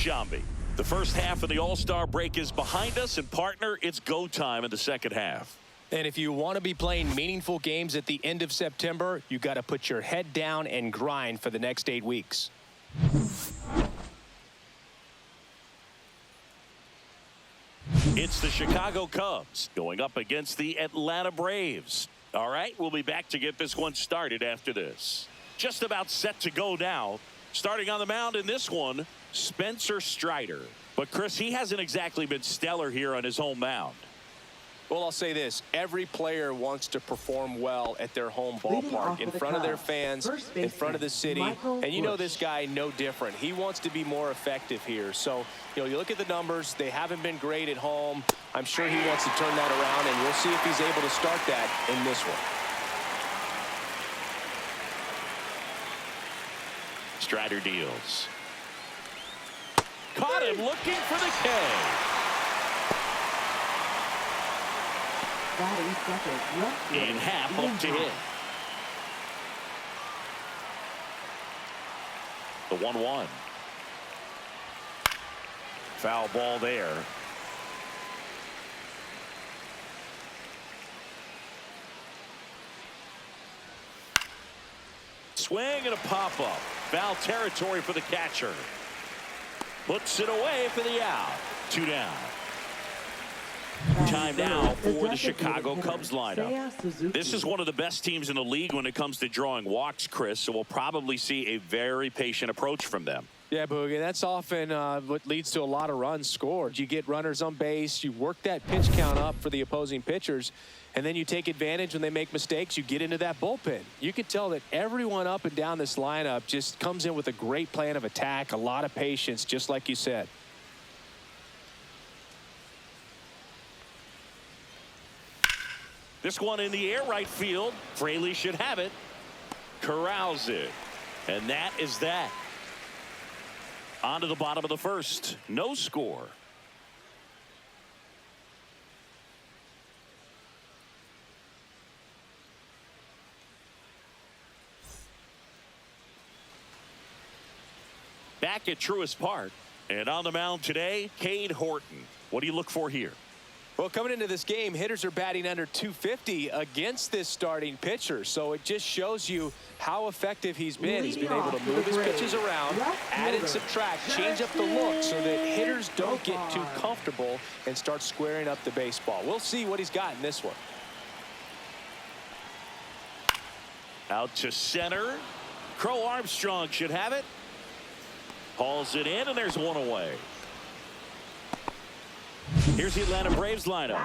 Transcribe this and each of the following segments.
Jambi. The first half of the All-Star break is behind us, and partner, it's go time in the second half. And if you want to be playing meaningful games at the end of September, you got to put your head down and grind for the next 8 weeks. It's the Chicago Cubs going up against the Atlanta Braves. All right, we'll be back to get this one started after this. Just about set to go now. Starting on the mound in this one, Spencer Strider. But, Chris, he hasn't exactly been stellar here on his home mound. Well, I'll say this. Every player wants to perform well at their home ballpark, in front of their fans, in front of the city. And you know this guy no different. He wants to be more effective here. So, you look at the numbers. They haven't been great at home. I'm sure he wants to turn that around, and we'll see if he's able to start that in this one. Strider deals. Caught him looking for the K. In half up to hit. The 1-1. Foul ball there. Swing and a pop-up. Foul territory for the catcher. Puts it away for the out. 2 down. Time now for the Chicago Cubs lineup. This is one of the best teams in the league when it comes to drawing walks, Chris, so we'll probably see a very patient approach from them. Yeah, Boogie, that's often what leads to a lot of runs scored. You get runners on base, you work that pitch count up for the opposing pitchers, and then you take advantage when they make mistakes. You get into that bullpen. You can tell that everyone up and down this lineup just comes in with a great plan of attack, a lot of patience, just like you said. This one in the air right field. Fraley should have it. Corrals it. And that is that. On to the bottom of the first. No score. Back at Truist Park. And on the mound today, Cade Horton. What do you look for here? Well, coming into this game, hitters are batting under 250 against this starting pitcher. So it just shows you how effective he's been. He's been able to move his pitches around, add and subtract, change up the look so that hitters don't get too comfortable and start squaring up the baseball. We'll see what he's got in this one. Out to center. Crow Armstrong should have it. Hauls it in, and there's one away. Here's the Atlanta Braves lineup.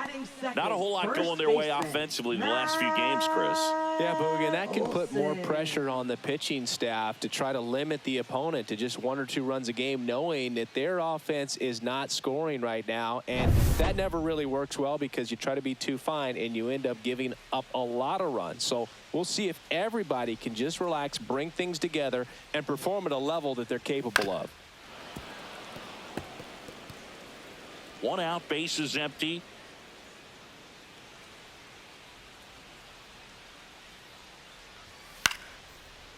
Not a whole lot going their way offensively in the last few games, Chris. Yeah, Boogie, and that can put more pressure on the pitching staff to try to limit the opponent to just 1 or 2 runs a game, knowing that their offense is not scoring right now. And that never really works well because you try to be too fine and you end up giving up a lot of runs. So we'll see if everybody can just relax, bring things together, and perform at a level that they're capable of. 1 out, base is empty.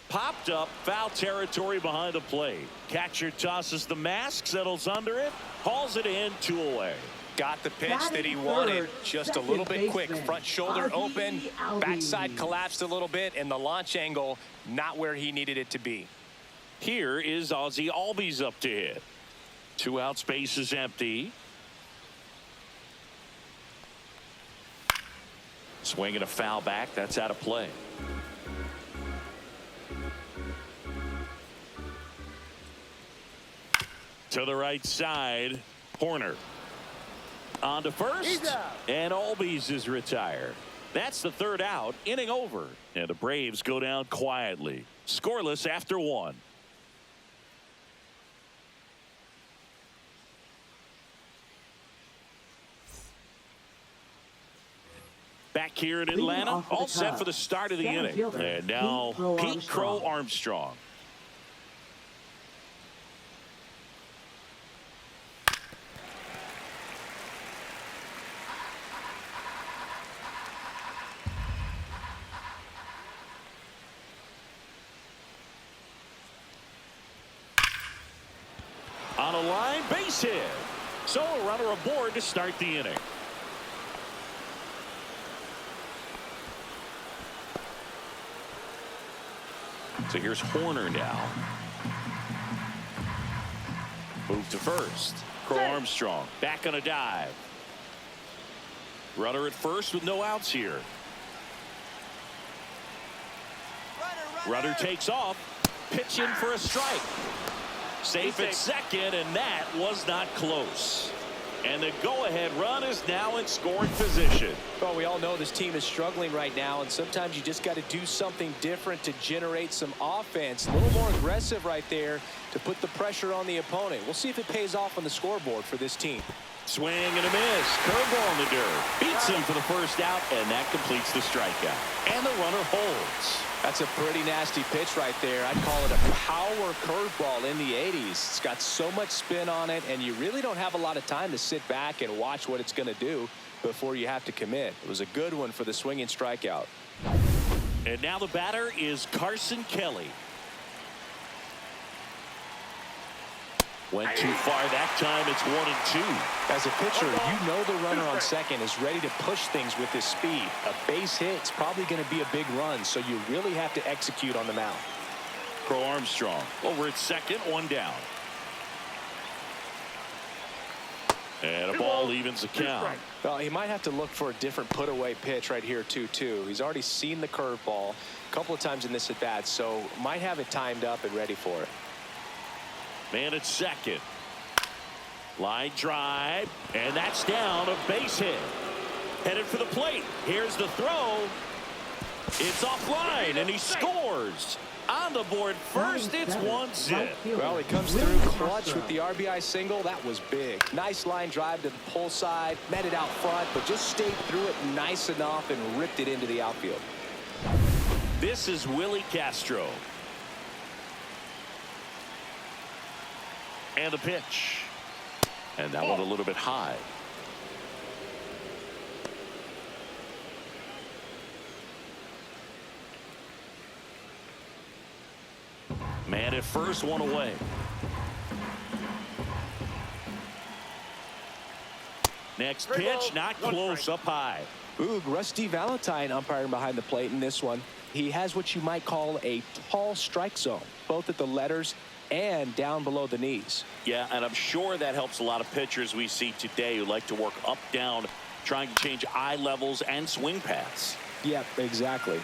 Popped up, foul territory behind the plate. Catcher tosses the mask, settles under it, hauls it in, 2 away. Got the pitch that he wanted, just a little bit quick. Front shoulder open, backside collapsed a little bit, and the launch angle not where he needed it to be. Here is Ozzie Albies up to hit. 2 outs, base is empty. Swing and a foul back. That's out of play. To the right side, Horner. On to first, and Albies is retired. That's the 3rd out, inning over. And the Braves go down quietly. Scoreless after 1. Back here in Atlanta, all set for the start of the inning. And now Pete Crow Armstrong. On a line, base hit. So a runner aboard to start the inning. So here's Horner now. Move to first. Crow Armstrong back on a dive. Runner at first with no outs here. Runner takes off. Pitch in for a strike. Safe at second, and that was not close. And the go-ahead run is now in scoring position. Well, we all know this team is struggling right now, and sometimes you just got to do something different to generate some offense. A little more aggressive right there to put the pressure on the opponent. We'll see if it pays off on the scoreboard for this team. Swing and a miss. Curveball in the dirt. Beats him for the first out, and that completes the strikeout. And the runner holds. That's a pretty nasty pitch right there. I'd call it a power curveball in the 80s. It's got so much spin on it, and you really don't have a lot of time to sit back and watch what it's going to do before you have to commit. It was a good one for the swinging strikeout. And now the batter is Carson Kelly. Went too far that time. It's 1-2. As a pitcher, you know the runner on second is ready to push things with his speed. A base hit's probably going to be a big run, so you really have to execute on the mound. Crow Armstrong over at second, one down. And a ball evens the count. Well, he might have to look for a different put-away pitch right here, 2-2. He's already seen the curveball a couple of times in this at-bat, so might have it timed up and ready for it. Man at second. Line drive, and that's down, a base hit. Headed for the plate. Here's the throw. It's offline, and he scores. On the board first, it's 1-0. Well, he comes through clutch with the RBI single. That was big. Nice line drive to the pull side, met it out front, but just stayed through it nice enough and ripped it into the outfield. This is Willie Castro. And the pitch. And that one a little bit high. Man at first, one away. Next pitch, not close, up high. Ooh, Rusty Valentine umpiring behind the plate in this one. He has what you might call a tall strike zone, both at the letters and down below the knees. Yeah, and I'm sure that helps a lot of pitchers we see today who like to work up, down, trying to change eye levels and swing paths. Yep, exactly.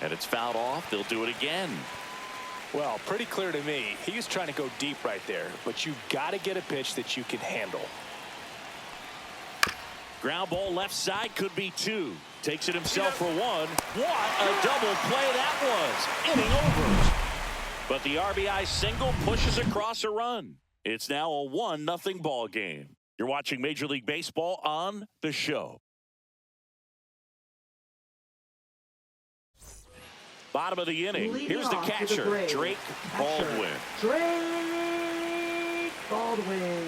And it's fouled off. They'll do it again. Well, pretty clear to me. He was trying to go deep right there, but you got to get a pitch that you can handle. Ground ball left side, could be two. Takes it himself for one. What a double play that was. Inning over. But the RBI single pushes across a run. It's now a 1-0 ball game. You're watching Major League Baseball on The Show. Bottom of the inning. Here's the catcher, Drake Baldwin. Drake Baldwin.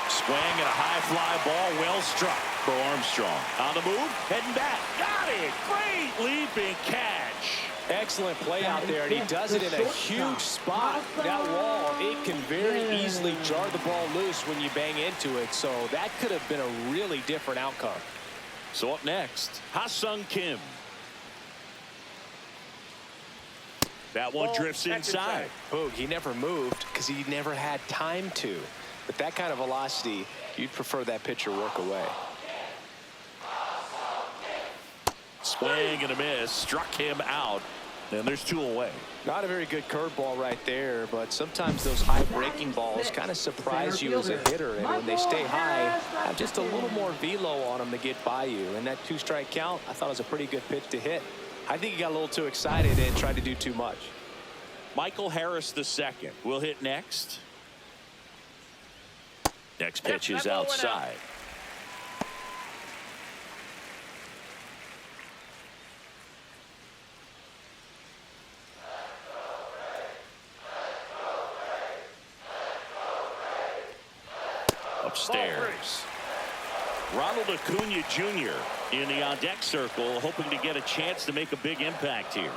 Swing and a high fly ball, well struck. Crow Armstrong on the move, heading back. Got it. Great leaping catch. Excellent play out there, and he does it in a huge spot. That wall, it can very easily jar the ball loose when you bang into it, so that could have been a really different outcome. So up next, Ha-Sung Kim. That one drifts inside. Boog, he never moved because he never had time to. But that kind of velocity, you'd prefer that pitcher work away. Swing and a miss, struck him out, and there's two away. Not a very good curveball right there, but sometimes those high breaking balls kind of surprise you as a hitter, and when they stay high, have just a little more velo on them to get by you. And that 2-strike count, I thought it was a pretty good pitch to hit. I think he got a little too excited and tried to do too much. Michael Harris II will hit next. Next pitch is outside. Upstairs. Ronald Acuna Jr. in the on-deck circle, hoping to get a chance to make a big impact here.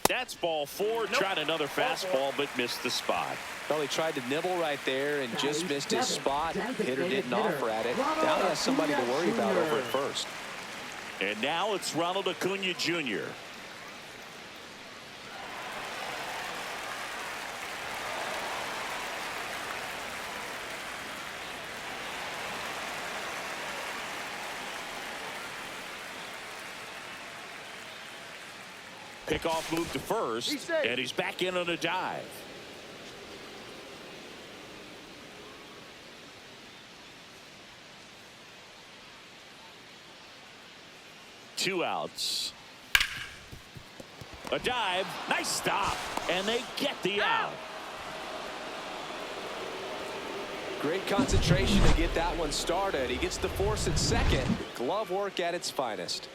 That's ball 4. Tried another fastball, but missed the spot. Well, he tried to nibble right there and just missed his spot. Hitter didn't offer at it. Now he has somebody to worry about over at first. And now it's Ronald Acuna Jr. Pickoff move to first, and he's back in on a dive. Two outs. A dive. Nice stop. And they get the out. Great concentration to get that one started. He gets the force at second. Glove work at its finest.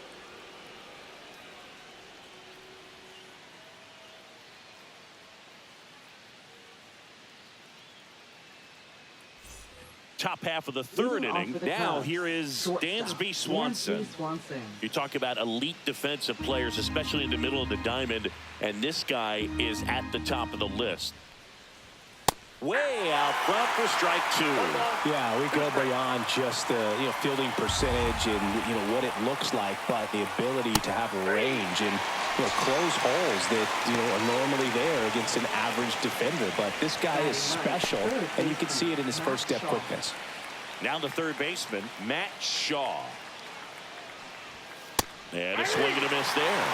Top half of the third inning. Now here is Dansby Swanson. You talk about elite defensive players, especially in the middle of the diamond, and this guy is at the top of the list. Way out front for strike 2. Yeah, we go beyond just the fielding percentage and what it looks like, but the ability to have range and close holes that are normally there against an average defender. But this guy is special, and you can see it in his first step quickness. Now the third baseman, Matt Shaw. And a swing and a miss there.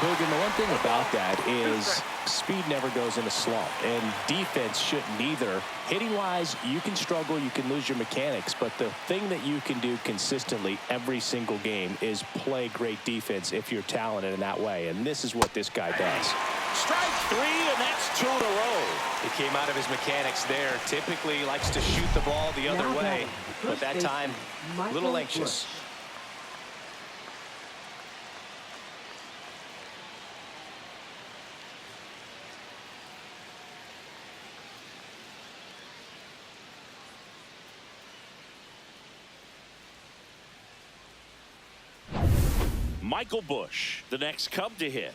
Hogan, the one thing about that is speed never goes in a slump, and defense shouldn't either. Hitting-wise, you can struggle, you can lose your mechanics, but the thing that you can do consistently every single game is play great defense if you're talented in that way, and this is what this guy does. Strike 3, and that's 2 in a row. He came out of his mechanics there. Typically likes to shoot the ball the other way, but that time, a little anxious. Michael Busch, the next Cub to hit.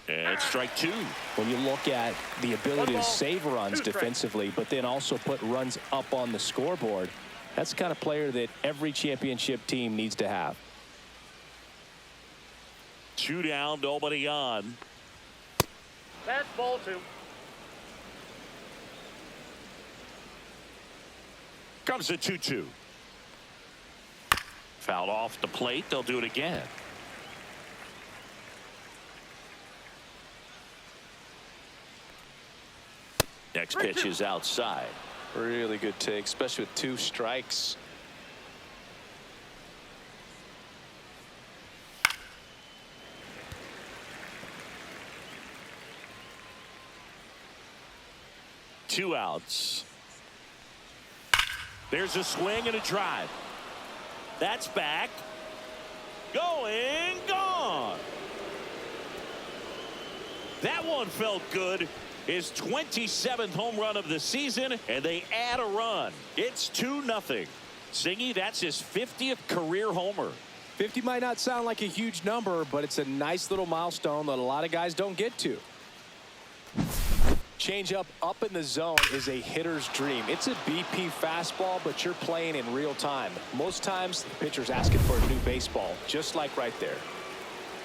And strike 2. When you look at the ability to save runs defensively, but then also put runs up on the scoreboard, that's the kind of player that every championship team needs to have. 2 down, nobody on. That's ball 2. Comes the 2-2. Fouled off the plate. They'll do it again. Next pitch is outside. Really good take, especially with 2 strikes. Two outs. There's a swing and a drive. That's back. Going, gone. That one felt good. His 27th home run of the season, and they add a run. It's 2-0. Singy, that's his 50th career homer. 50 might not sound like a huge number, but it's a nice little milestone that a lot of guys don't get to. Changeup up in the zone is a hitter's dream. It's a BP fastball, but you're playing in real time. Most times, the pitcher's asking for a new baseball, just like right there.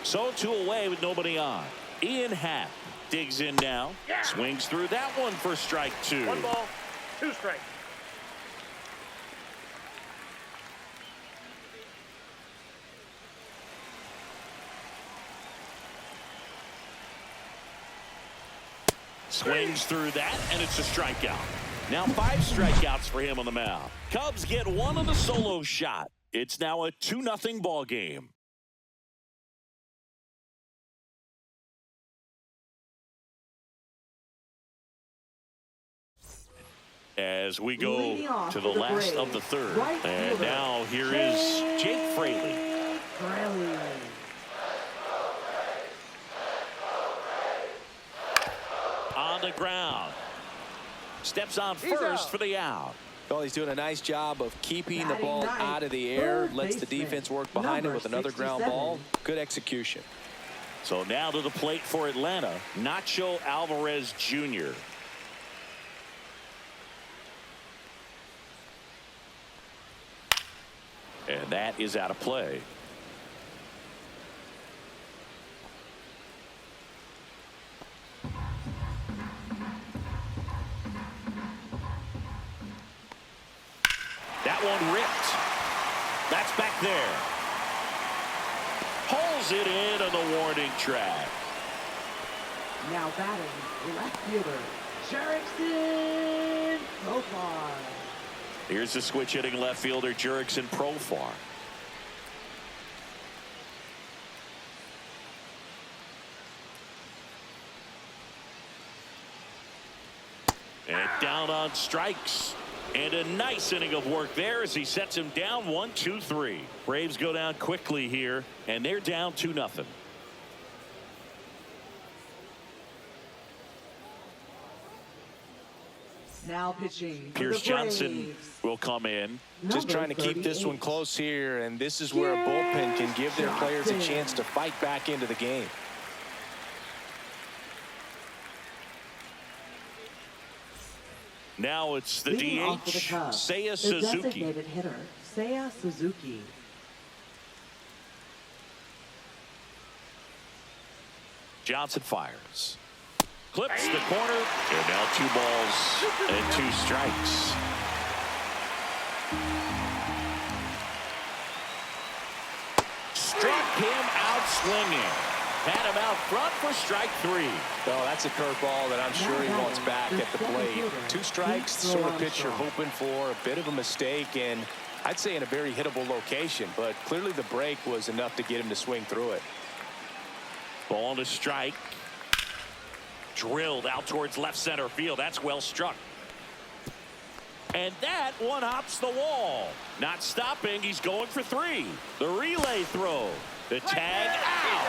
So 2 away with nobody on. Ian Happ digs in now. Swings through that one for strike 2. 1 ball, 2 strikes. Swings through that, and it's a strikeout. Now 5 strikeouts for him on the mound. Cubs get one on the solo shot. It's now a 2-0 ball game. As we go to the last of the third. And now here is Jake Fraley. on the ground. Steps on He's first out. for the out. Well, he's doing a nice job of keeping the ball out of the air, lets the defense work behind it with another ground ball. Good execution. So now to the plate for Atlanta, Nacho Alvarez Jr. And that is out of play. That one ripped. That's back there. Pulls it in on the warning track. Now batting, left fielder, Jerickson Profar. Here's the switch hitting left fielder, Jerickson Profar. And down on strikes. And a nice inning of work there as he sets him down 1-2-3. Braves go down quickly here, and they're down 2-0. Now pitching. for Pierce the Johnson Braves, will come in. Just number trying to keep this one 38. close here, and this is where a bullpen can give their players a chance to fight back into the game. Now it's the Leading off for the DH, Cubs, Seiya the Suzuki. designated hitter, Seiya Suzuki. Johnson fires. Clips the corner. And now 2 balls and 2 strikes. Struck him out swinging. Had him out front for strike 3. Oh, that's a curveball that I'm sure he wants back at the plate. 2 strikes, sort of pitch you're hoping for. A bit of a mistake, and I'd say in a very hittable location, but clearly the break was enough to get him to swing through it. Ball to strike. Drilled out towards left center field. That's well struck. And that one hops the wall. Not stopping. He's going for 3. The relay throw. The tag out.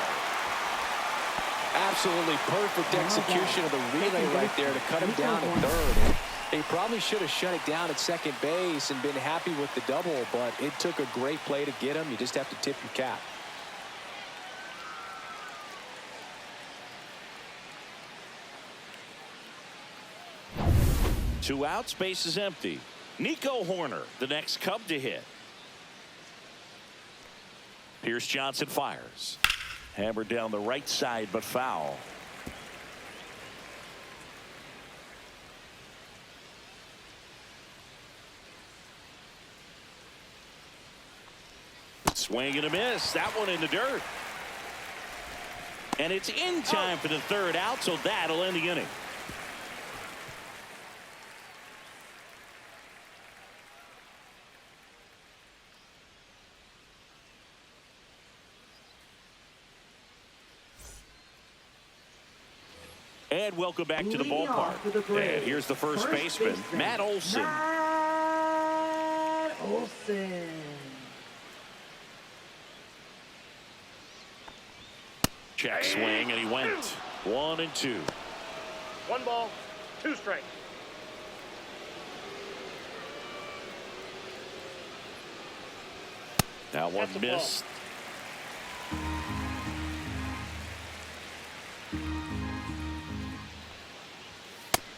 Absolutely perfect execution of the relay right there to cut him down at third. He probably should have shut it down at second base and been happy with the double, but it took a great play to get him. You just have to tip your cap. Two outs, base is empty. Nico Horner, the next Cub to hit. Pierce Johnson fires. Hammered down the right side, but foul. Swing and a miss. That one in the dirt. And it's in time for the third out, so that'll end the inning. And welcome back to the Leading off for the ballpark. Braves, And here's the first baseman, Matt Olson. Matt Olson. Check swing, and he went 1-2. 1 ball, 2 strikes. That one That's a ball. missed.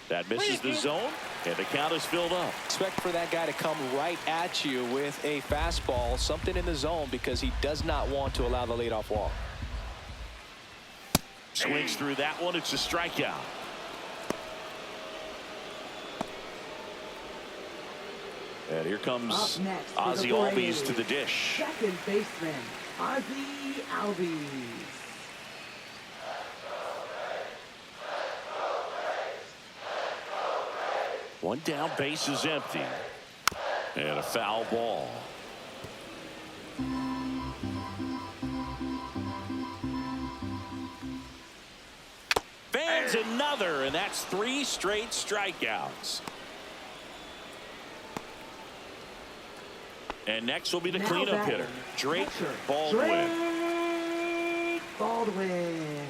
That misses the zone, and the count is filled up. Expect for that guy to come right at you with a fastball, something in the zone, because he does not want to allow the leadoff walk. Swings through that one. It's a strikeout. And here comes Up next for the Ozzy Albies Braves, to the dish. second baseman, Ozzy Albies. One down, base is empty. And a foul ball. Fans another, and that's 3 straight strikeouts. And next will be the Now cleanup batting, hitter, Drake catcher, Baldwin. Drake Baldwin.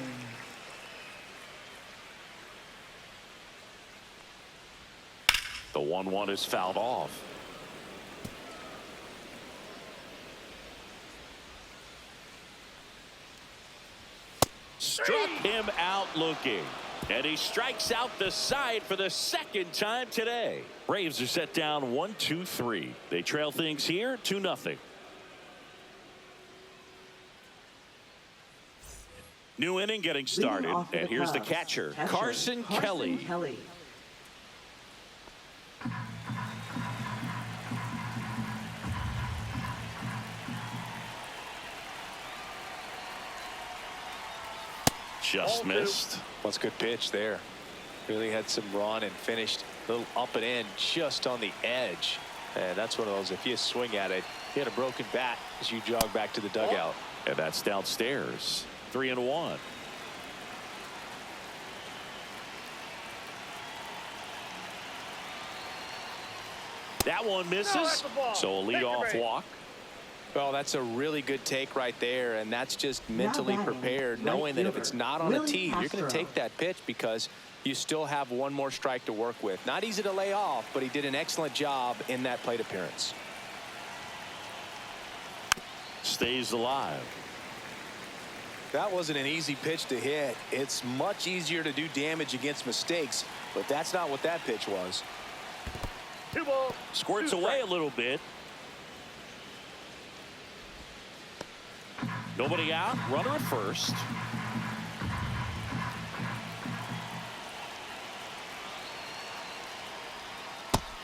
The 1-1 is fouled off. Struck him out looking. And he strikes out the side for the second time today. Braves are set down 1-2-3. They trail things here 2-0. New inning getting started. And here's the catcher, Carson Kelly. Just missed. That's a good pitch there. Really had some run and finished a little up and in just on the edge. And that's one of those, if you swing at it, you had a broken bat as you jog back to the dugout. And that's downstairs. 3-1. That one misses. So a leadoff walk. Well, that's a really good take right there, and that's just mentally prepared, knowing that if it's not on a tee, you're going to take that pitch because you still have one more strike to work with. Not easy to lay off, but he did an excellent job in that plate appearance. Stays alive. That wasn't an easy pitch to hit. It's much easier to do damage against mistakes, but that's not what that pitch was. 2 balls. Squirts away a little bit. Nobody out. Runner at first.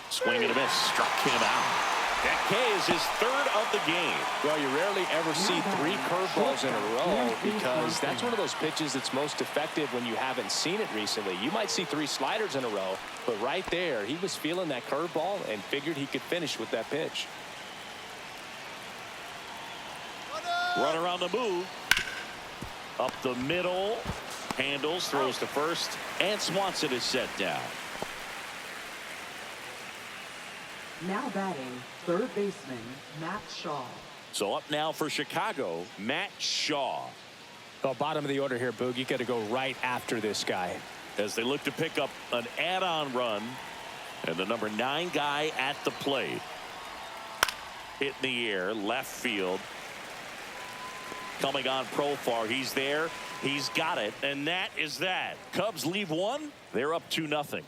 Swing and a miss. Struck him out. That K is his third of the game. Well, you rarely ever see 3 curveballs in a row because that's one of those pitches that's most effective when you haven't seen it recently. You might see 3 sliders in a row, but right there, he was feeling that curveball and figured he could finish with that pitch. Runner on the move. Up the middle. Handles, throws to first, and Swanson is set down. Now batting, third baseman, Matt Shaw. So up now for Chicago, Matt Shaw. Well, bottom of the order here, Boog. You got to go right after this guy. As they look to pick up an add-on run. And the number 9 guy at the plate. Hit in the air, left field. Coming on Profar. He's there. He's got it. And that is that. Cubs leave one. They're up 2-0.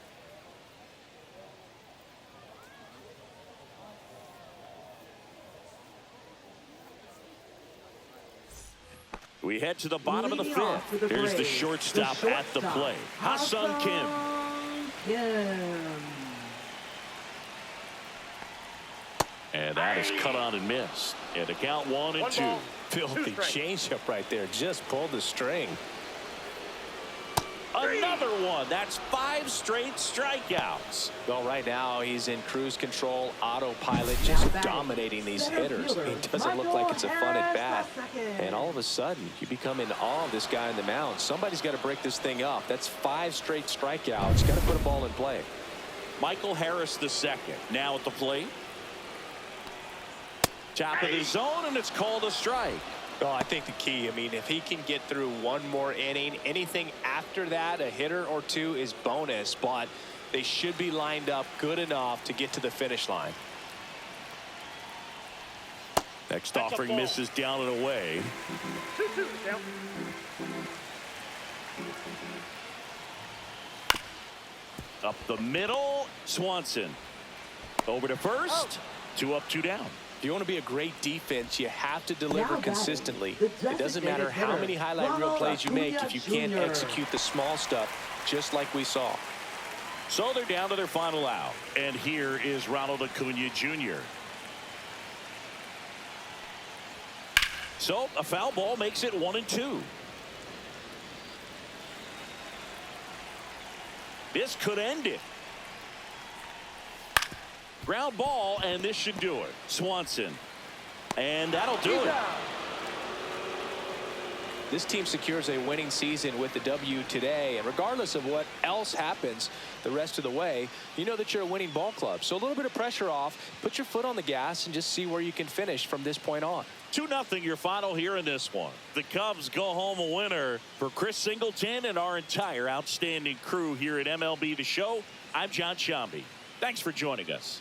We head to the bottom of the 5th. Here's the shortstop at the plate. Ha-Seong Kim. And that is cut on and missed. And to count 1-2. Filthy changeup right there. Just pulled the string. Another one. That's 5 straight strikeouts. Well, right now he's in cruise control, autopilot, just dominating these hitters. He doesn't look like it's a fun at bat. And all of a sudden, you become in awe of this guy on the mound. Somebody's got to break this thing up. That's 5 straight strikeouts. Got to put a ball in play. Michael Harris the second. Now at the plate. Top of the zone, and it's called a strike. Well, I think the key, I mean, if he can get through one more inning, anything after that, a hitter or 2 is bonus, but they should be lined up good enough to get to the finish line. Next offering misses down and away. 2-2 down. Up the middle, Swanson. Over to first. 2 up, 2 down. If you want to be a great defense, you have to deliver consistently. It doesn't matter how many highlight reel plays you make if you can't execute the small stuff, just like we saw. So they're down to their final out. And here is Ronald Acuna Jr. So a foul ball makes it 1-2. This could end it. Ground ball, and this should do it. Swanson. And that'll do it. This team secures a winning season with the W today, and regardless of what else happens the rest of the way, you know that you're a winning ball club. So a little bit of pressure off, put your foot on the gas, and just see where you can finish from this point on. 2-0 your final here in this one. The Cubs go home a winner. For Chris Singleton and our entire outstanding crew here at MLB The Show, I'm John Shambi. Thanks for joining us.